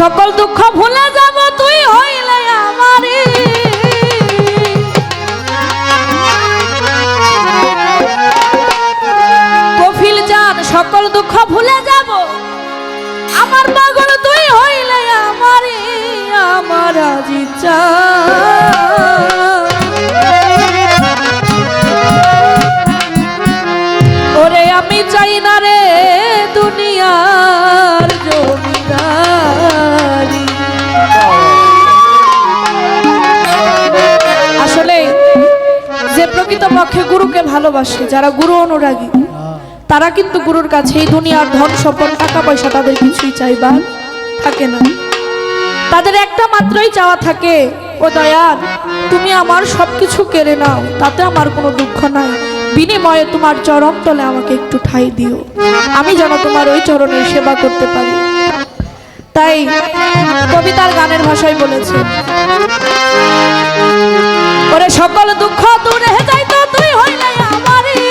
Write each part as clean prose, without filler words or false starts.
সকল দুঃখ ভুলে যাব তুই হইলে আমারই। কফিল জান সকল দুঃখ ভুলে যাব আমার পাগল তুই হইলে আমারই। আমার আজ ইচ্ছা ওরে আমি চাই না রে দুনিয়ার জমিদারি। আসলে যে প্রকৃতপক্ষে গুরুকে ভালোবাসে, যারা গুরু অনুরাগী, তারা কিন্তু গুরুর কাছে এই দুনিয়ার ধন সম্পদ টাকা পয়সা তাদের কিছুই চাইবার থাকে না। তাদের একটা মাত্রই চাওয়া থাকে, ও দয়াল তুমি আমার সবকিছু কেড়ে নাও, তাতে আমার কোনো দুঃখ নাই, বিনিময়ে তোমার চরণ তলে আমাকে একটু ঠাঁই দিও, আমি যেন তোমার ওই চরণের সেবা করতে পারি। তাই কবিতার গানের ভাষায় বলেছে, ওরে সকল দুঃখ দূরে যাইতো তুই হইলে আমারই,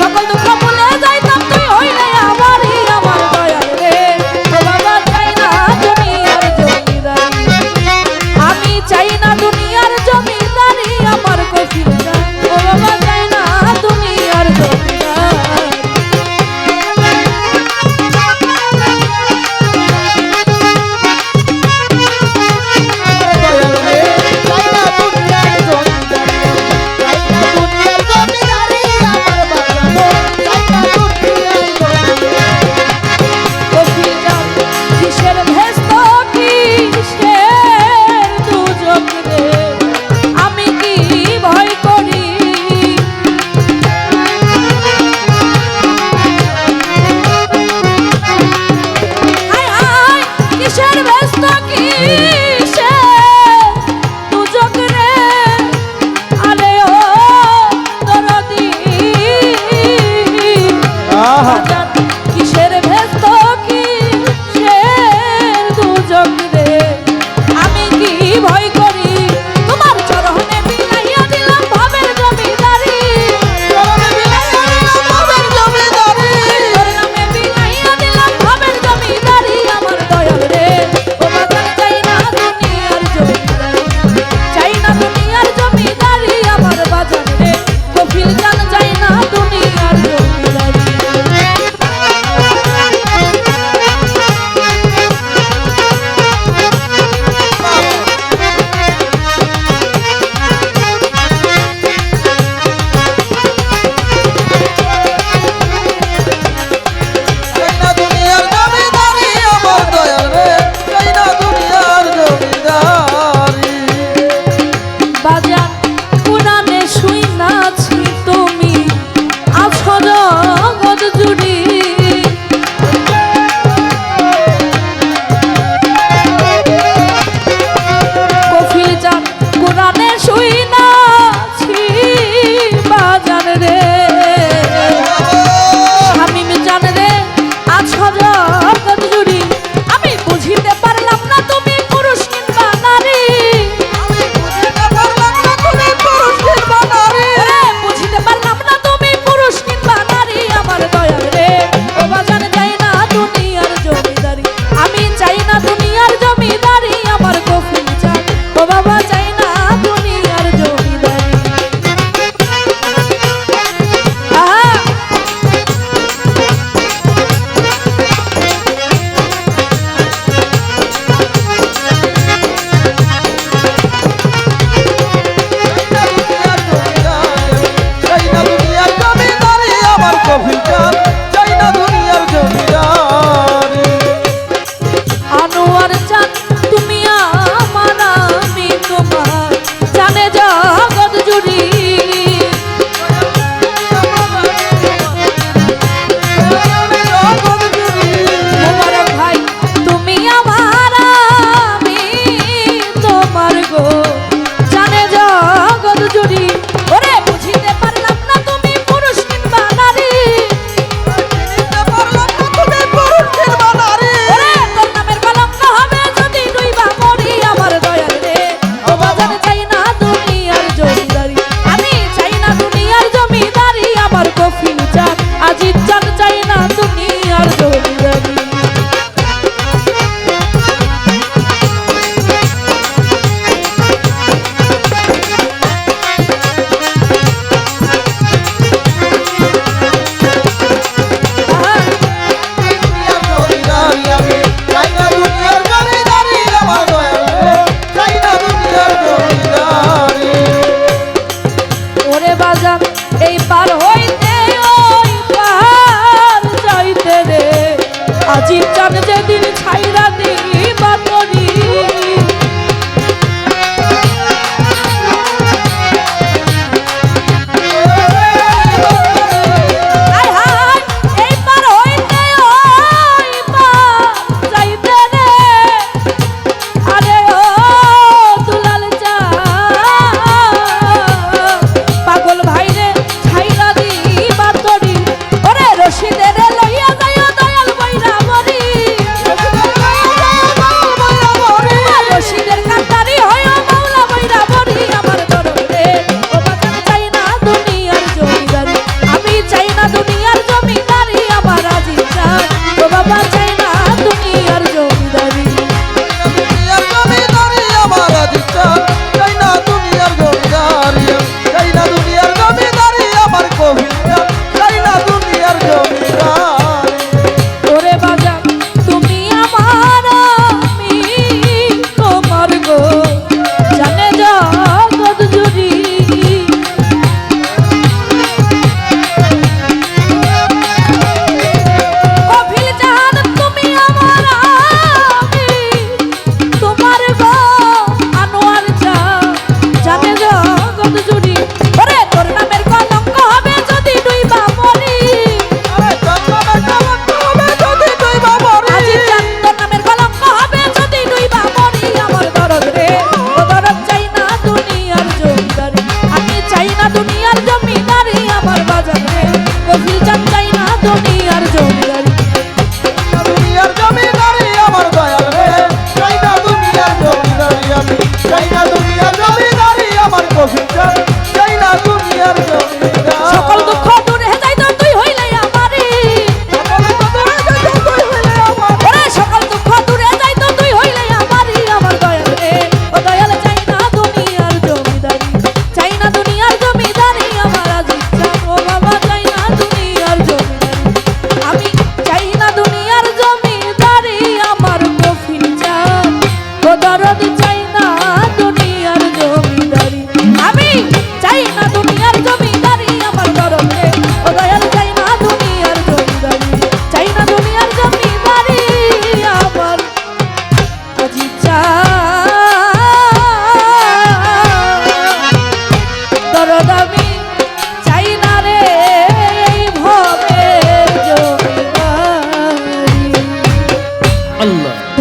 সকল দুঃখ ভুলে যাইতাম তুই হইলে আমারই। আমার দয়াল রে ও বাবা চাই না দুনিয়ার জমিদারি, আমি চাই না দুনিয়ার জমিদারি। আমার কফিল জান ও বাবা চাই না দুনিয়ার জমিদারি।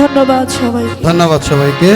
ধন্যবাদ সবাই। ধন্যবাদ সবাইকে।